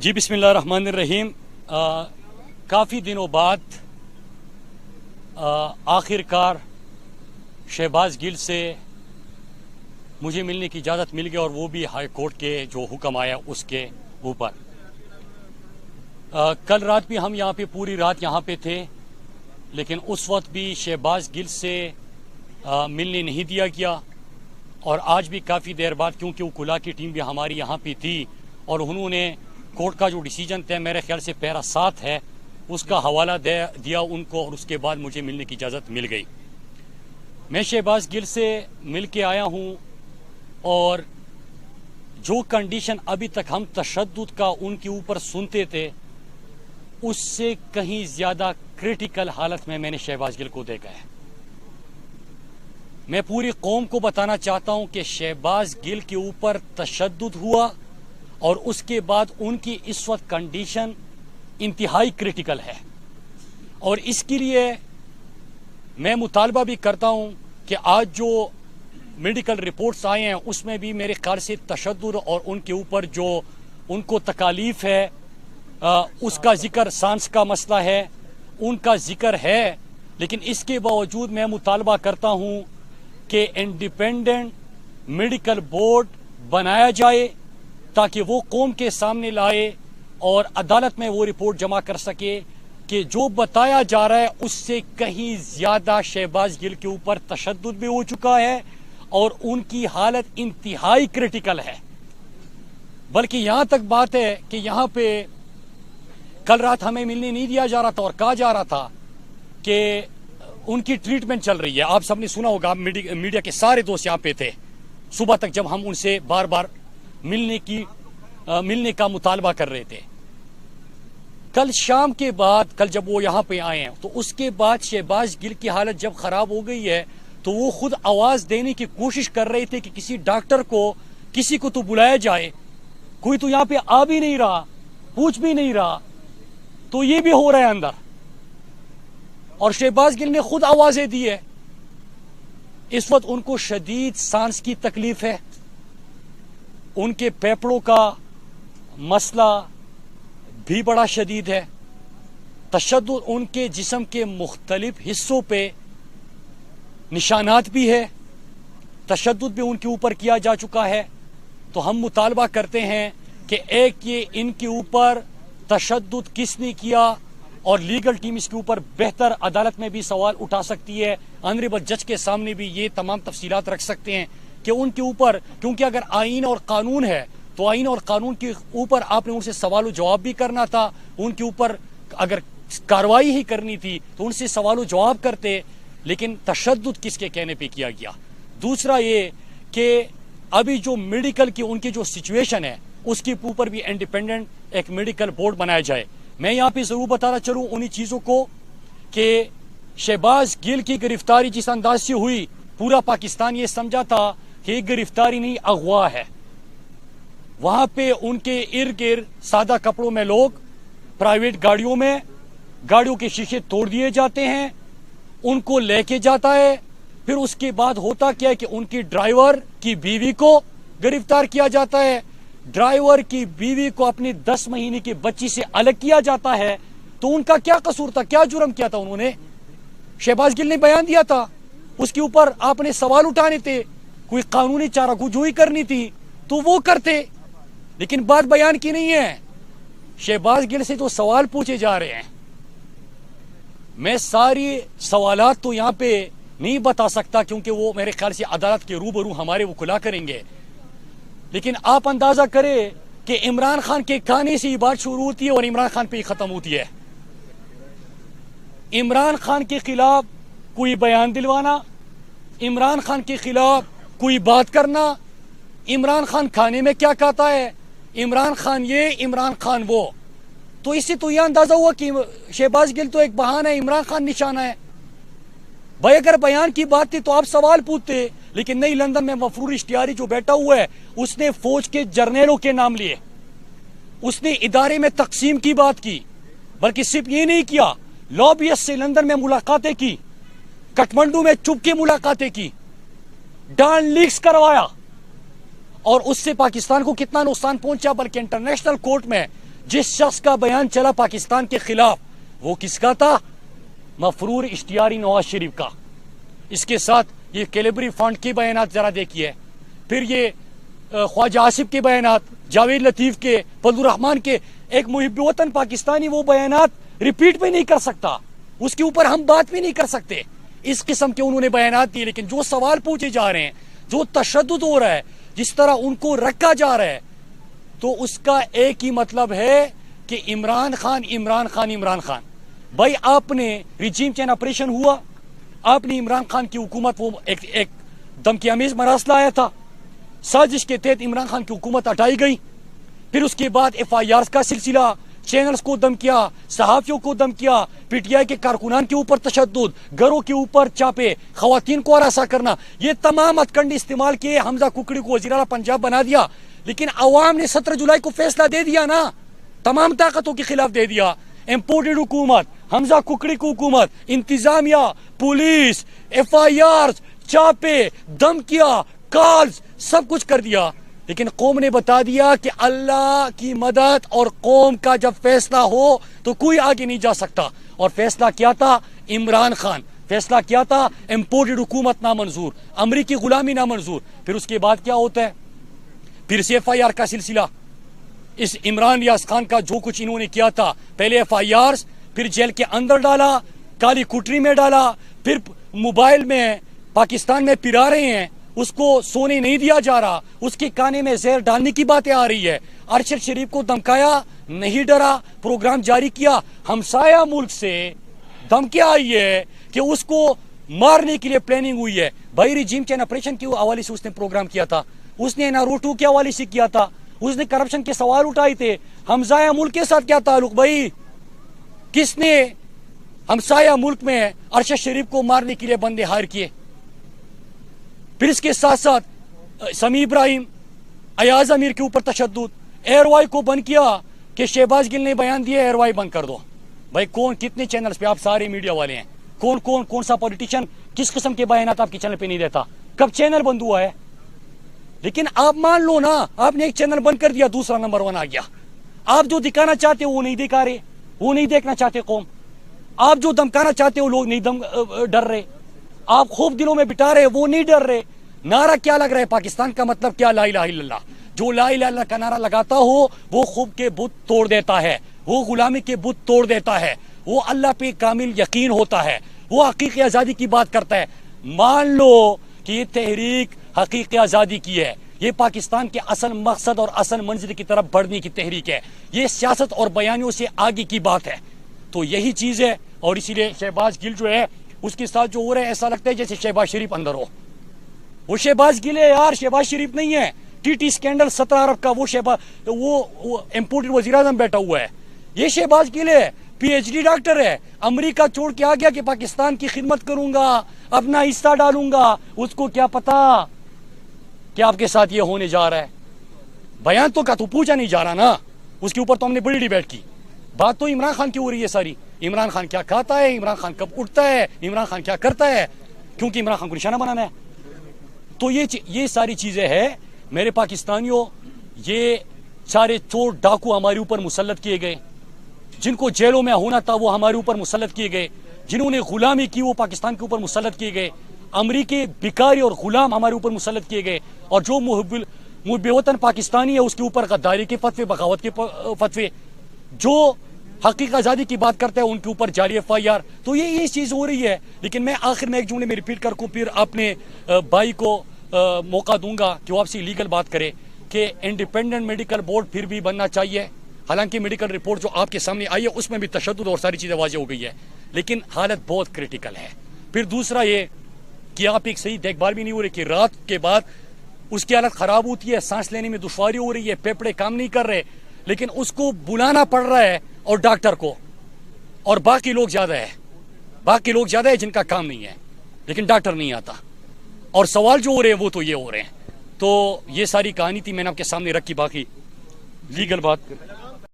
جی بسم اللہ الرحمن الرحیم. کافی دنوں بعد آخر کار شہباز گل سے مجھے ملنے کی اجازت مل گئی، اور وہ بھی ہائی کورٹ کے جو حکم آیا اس کے اوپر. کل رات بھی ہم یہاں پہ پوری رات یہاں پہ تھے، لیکن اس وقت بھی شہباز گل سے ملنے نہیں دیا گیا. اور آج بھی کافی دیر بعد، کیونکہ وہ کلا کی ٹیم بھی ہماری یہاں پہ تھی اور انہوں نے کورٹ کا جو ڈیسیجن تھا، میرے خیال سے پیرا 7 ہے، اس کا حوالہ دیا ان کو، اور اس کے بعد مجھے ملنے کی اجازت مل گئی. میں شہباز گل سے مل کے آیا ہوں، اور جو کنڈیشن ابھی تک ہم تشدد کا ان کے اوپر سنتے تھے، اس سے کہیں زیادہ کریٹیکل حالت میں نے شہباز گل کو دیکھا ہے. میں پوری قوم کو بتانا چاہتا ہوں کہ شہباز گل کے اوپر تشدد ہوا، اور اس کے بعد ان کی اس وقت کنڈیشن انتہائی کریٹیکل ہے. اور اس کے لیے میں مطالبہ بھی کرتا ہوں کہ آج جو میڈیکل رپورٹس آئے ہیں، اس میں بھی میرے خیال سے تشدد اور ان کے اوپر جو ان کو تکالیف ہے، اس کا ذکر، سانس کا مسئلہ ہے، ان کا ذکر ہے. لیکن اس کے باوجود میں مطالبہ کرتا ہوں کہ انڈیپینڈنٹ میڈیکل بورڈ بنایا جائے، تاکہ وہ قوم کے سامنے لائے اور عدالت میں وہ رپورٹ جمع کر سکے کہ جو بتایا جا رہا ہے اس سے کہیں زیادہ شہباز گل کے اوپر تشدد بھی ہو چکا ہے، اور ان کی حالت انتہائی کریٹیکل ہے. بلکہ یہاں تک بات ہے کہ یہاں پہ کل رات ہمیں ملنے نہیں دیا جا رہا تھا، اور کہا جا رہا تھا کہ ان کی ٹریٹمنٹ چل رہی ہے. آپ سب نے سنا ہوگا، میڈیا کے سارے دوست یہاں پہ تھے صبح تک، جب ہم ان سے بار بار ملنے کا مطالبہ کر رہے تھے. کل شام کے بعد، کل جب وہ یہاں پہ آئے ہیں، تو اس کے بعد شہباز گل کی حالت جب خراب ہو گئی ہے، تو وہ خود آواز دینے کی کوشش کر رہے تھے کہ کسی ڈاکٹر کو، کسی کو تو بلایا جائے. کوئی تو یہاں پہ آ بھی نہیں رہا، پوچھ بھی نہیں رہا. تو یہ بھی ہو رہا ہے اندر، اور شہباز گل نے خود آوازیں دی ہے. اس وقت ان کو شدید سانس کی تکلیف ہے، ان کے پھیپھڑوں کا مسئلہ بھی بڑا شدید ہے. تشدد ان کے جسم کے مختلف حصوں پہ نشانات بھی ہے، تشدد بھی ان کے اوپر کیا جا چکا ہے. تو ہم مطالبہ کرتے ہیں کہ ایک یہ ان کے اوپر تشدد کس نے کیا، اور لیگل ٹیم اس کے اوپر بہتر عدالت میں بھی سوال اٹھا سکتی ہے، آنریبل جج کے سامنے بھی یہ تمام تفصیلات رکھ سکتے ہیں کہ ان کے اوپر، کیونکہ اگر آئین اور قانون ہے تو آئین اور قانون کے اوپر آپ نے ان سے سوال و جواب بھی کرنا تھا. ان کے اوپر اگر کارروائی ہی کرنی تھی تو ان سے سوال و جواب کرتے. لیکن تشدد کس کے کہنے پہ کیا گیا. دوسرا یہ کہ ابھی جو میڈیکل کی ان کی جو سچویشن ہے، اس کے اوپر بھی انڈیپینڈنٹ ایک میڈیکل بورڈ بنایا جائے. میں یہاں پہ ضرور بتانا چلوں انہی چیزوں کو کہ شہباز گل کی گرفتاری جس انداز سے ہوئی، پورا پاکستان یہ سمجھا تھا کہ یہ گرفتاری نہیں، اغوا ہے. وہاں پہ ان کے ارد گرد سادہ کپڑوں میں لوگ پرائیویٹ گاڑیوں میں، گاڑیوں کے شیشے توڑ دیے جاتے ہیں، ان کو لے کے جاتا ہے. پھر اس کے بعد ہوتا کیا ہے کہ ان کی ڈرائیور کی بیوی کو گرفتار کیا جاتا ہے. ڈرائیور کی بیوی کو اپنی 10 مہینے کی بچی سے الگ کیا جاتا ہے. تو ان کا کیا قصور تھا، کیا جرم کیا تھا انہوں نے؟ شہباز گل نے بیان دیا تھا، اس کے اوپر آپ نے سوال اٹھانے تھے، کوئی قانونی چارہ گوئی کرنی تھی تو وہ کرتے. لیکن بات بیان کی نہیں ہے. شہباز گل سے جو سوال پوچھے جا رہے ہیں، میں ساری سوالات تو یہاں پہ نہیں بتا سکتا، کیونکہ وہ میرے خیال سے عدالت کے روبرو ہمارے وہ کھلا کریں گے. لیکن آپ اندازہ کریں کہ عمران خان کے کھانے سے یہ بات شروع ہوتی ہے اور عمران خان پہ ہی ختم ہوتی ہے. عمران خان کے خلاف کوئی بیان دلوانا، عمران خان کے خلاف کوئی بات کرنا، عمران خان کھانے میں کیا کھاتا ہے، عمران خان یہ، عمران خان وہ. تو اس سے تو یہ اندازہ ہوا کہ شہباز گل تو ایک بہانہ ہے، عمران خان نشانہ ہے. بھائی اگر بیان کی بات تھی تو آپ سوال پوچھتے. لیکن نہیں، لندن میں مفرور اشتیاری جو بیٹھا ہوا ہے، اس نے فوج کے جرنیلوں کے نام لیے، اس نے ادارے میں تقسیم کی بات کی. بلکہ صرف یہ نہیں کیا، لابیس سے لندن میں ملاقاتیں کی، کٹمنڈو میں چپ کے ملاقاتیں کی، ڈان لیکس کروایا. اور اس سے پاکستان کو کتنا نقصان پہنچا. بلکہ انٹرنیشنل کورٹ میں जिस शख्स का बयान चला पाकिस्तान के खिलाफ वो किसका था? मफरूर इश्तियारी नवाज शरीफ का। इसके साथ ये कैलिबरी फंड के बयानात जरा देखिए, फिर ये ख्वाजा आसिफ के बयानात, जावेद लतीफ के, फजलुर रहमान के। एक मुहिब वतन पाकिस्तानी वो बयानात रिपीट भी नहीं कर सकता, उसके ऊपर हम बात भी नहीं कर सकते। इस किस्म के उन्होंने बयानात दिए। लेकिन जो सवाल पूछे जा रहे हैं, जो तशद्दुद हो रहा है, जिस तरह उनको रखा जा रहा है, तो उसका एक ही मतलब है कि इमरान खान इमरान खान इमरान खान। भाई आपने रिजीम चेंज ऑपरेशन हुआ, आपने इमरान खान की हुकूमत वो एक धमकीआमेज मरासला आया था, साजिश के तहत इमरान खान की हुकूमत हटाई गई। फिर उसके बाद FIRs का सिलसिला, चैनल्स को दम किया, सहाफियों को दम किया, PTI के कारकुनान के ऊपर तशद्दुद, घरों के ऊपर चापे, खवातीन को हरासा करना, ये तमाम हथकंडे इस्तेमाल किए। हमजा कुकड़ी को वज़ीर आला पंजाब बना दिया। लेकिन अवाम ने 17 जुलाई को फैसला दे दिया ना, तमाम ताकतों के खिलाफ दे दिया। इम्पोर्टेड हुकूमत, हमजा कुकड़ी की हुकूमत, इंतजामिया, पुलिस, FIRs, चापे, धमकियां, कॉल्स, सब कुछ कर दिया। लेकिन कौम ने बता दिया कि अल्लाह की मदद और कौम का जब फैसला हो तो कोई आगे नहीं जा सकता। और फैसला क्या था? इमरान खान। फैसला क्या था? इम्पोर्टेड हुकूमत नामंजूर, अमरीकी गुलामी नामंजूर। फिर उसके बाद क्या होता है? फिर से FIR का सिलसिला। इस इमरान रियाज खान का जो कुछ इन्होंने किया था, पहले FIRs, फिर जेल के अंदर डाला, काली कुटरी में डाला, फिर मोबाइल में पाकिस्तान में पिरा रहे हैं, उसको सोने नहीं दिया जा रहा, उसके काने में जहर डालने की बातें आ रही है। अरशद शरीफ को धमकाया, नहीं डरा, प्रोग्राम जारी किया। हमसाया मुल्क से धमकियां आई है कि उसको मारने के लिए प्लानिंग हुई है। भाई रिजीम चेंज ऑपरेशन के हवाले से उसने प्रोग्राम किया था, उसने NRO 2 के हवाले से किया था, उसने करप्शन के सवाल उठाए थे। हमसाया मुल्क के साथ क्या ताल्लुक भाई? किसने हमसाया मुल्क में अरशद शरीफ को मारने के लिए बंदे हायर किए? फिर इसके साथ साथ समी इब्राहिम, अयाज अमीर के ऊपर तशद्दुद, एयरवाई को बंद किया कि शहबाज गिल ने बयान दिया एयरवाई बंद कर दो। भाई कौन, कितने चैनल्स पे आप सारे मीडिया वाले हैं, कौन सा पॉलिटिशियन किस किस्म के बयानात आपके चैनल पे नहीं देता? कब चैनल बंद हुआ है? लेकिन आप मान लो ना, आपने एक चैनल बंद कर दिया, दूसरा नंबर 1 आ गया। आप जो दिखाना चाहते हो वो नहीं दिखा रहे, वो नहीं देखना चाहते कौम। आप जो धमकाना चाहते हो लोग नहीं डर रहे, आप खूब दिलों में बिठा रहे, वो नहीं डर रहे। नारा क्या लग रहा है पाकिस्तान का? मतलब क्या? ला इलाहा इल्लल्लाह। जो ला इलाहा इल्लल्लाह का नारा लगाता हो वो खूब के बुत तोड़ देता है, वो गुलामी के बुत तोड़ देता है, वो अल्लाह पे कामिल यकीन होता है, वो हकीकी आजादी की बात करता है। मान लो कि ये तहरीक हकीकी आजादी की है, ये पाकिस्तान के असल मकसद और असल मंजिल की तरफ बढ़ने की तहरीक है, ये सियासत और बयानियों से आगे की बात है। तो यही चीज है। और इसीलिए शहबाज गिल जो है उसके साथ जो हो रहा है, ऐसा लगता है जैसे शहबाज शरीफ अंदर हो। वो शहबाज गिल है यार, शहबाज शरीफ नहीं है। TT स्कैंडल 17 अरब का वो इम्पोर्टेड वजीर आजम बैठा हुआ है, ये शहबाज गिल है। PhD डॉक्टर है, अमेरिका छोड़ के आ गया कि पाकिस्तान की खिदमत करूंगा, अपना हिस्सा डालूंगा। उसको क्या पता कि आपके साथ ये होने जा रहा है? बयान तो का तो पूछा नहीं जा रहा ना, उसके ऊपर तो हमने बड़ी डिबेट की। बात तो इमरान खान की हो रही है सारी। इमरान खान क्या खाता है, इमरान खान कब उठता है, इमरान खान क्या करता है, क्योंकि इमरान खान को निशाना बनाना है। तो ये सारी चीजें हैं मेरे पाकिस्तानियों। ये सारे चोर डाकू हमारे ऊपर मुसल्लत किए गए, जिनको जेलों में होना था वो हमारे ऊपर मुसल्लत किए गए, जिन्होंने गुलामी की वो पाकिस्तान के ऊपर मुसल्लत किए गए, अमरीकी भिखारी और गुलाम हमारे ऊपर मुसल्लत किए गए। और जो मुहिब वतन पाकिस्तानी है उसके ऊपर गद्दारी के फतवे, बगावत के फतवे, जो हकीकी आजादी की बात करते हैं उनके ऊपर जारी FIR। तो ये चीज हो रही है। लेकिन मैं आखिर में एक जुमले में रिपीट करके फिर अपने भाई को मौका दूंगा कि वो आपसे लीगल बात करे कि इंडिपेंडेंट मेडिकल बोर्ड फिर भी बनना चाहिए। हालांकि मेडिकल रिपोर्ट जो आपके सामने आई है उसमें भी तशद्दुद और सारी चीजें वाज़ेह हो गई है, लेकिन हालत बहुत क्रिटिकल है। फिर दूसरा ये कि आप एक सही देखभाल भी नहीं हो रही कि रात के बाद उसकी हालत खराब होती है, सांस लेने में दुश्वारी हो रही है, फेफड़े काम नहीं कर रहे, लेकिन उसको बुलाना पड़ रहा है और डॉक्टर को, और बाकी लोग ज्यादा है जिनका काम नहीं है, लेकिन डॉक्टर नहीं आता। और सवाल जो हो रहे हैं वो तो ये हो रहे हैं। तो ये सारी कहानी थी, मैंने आपके सामने रखी। बाकी लीगल बात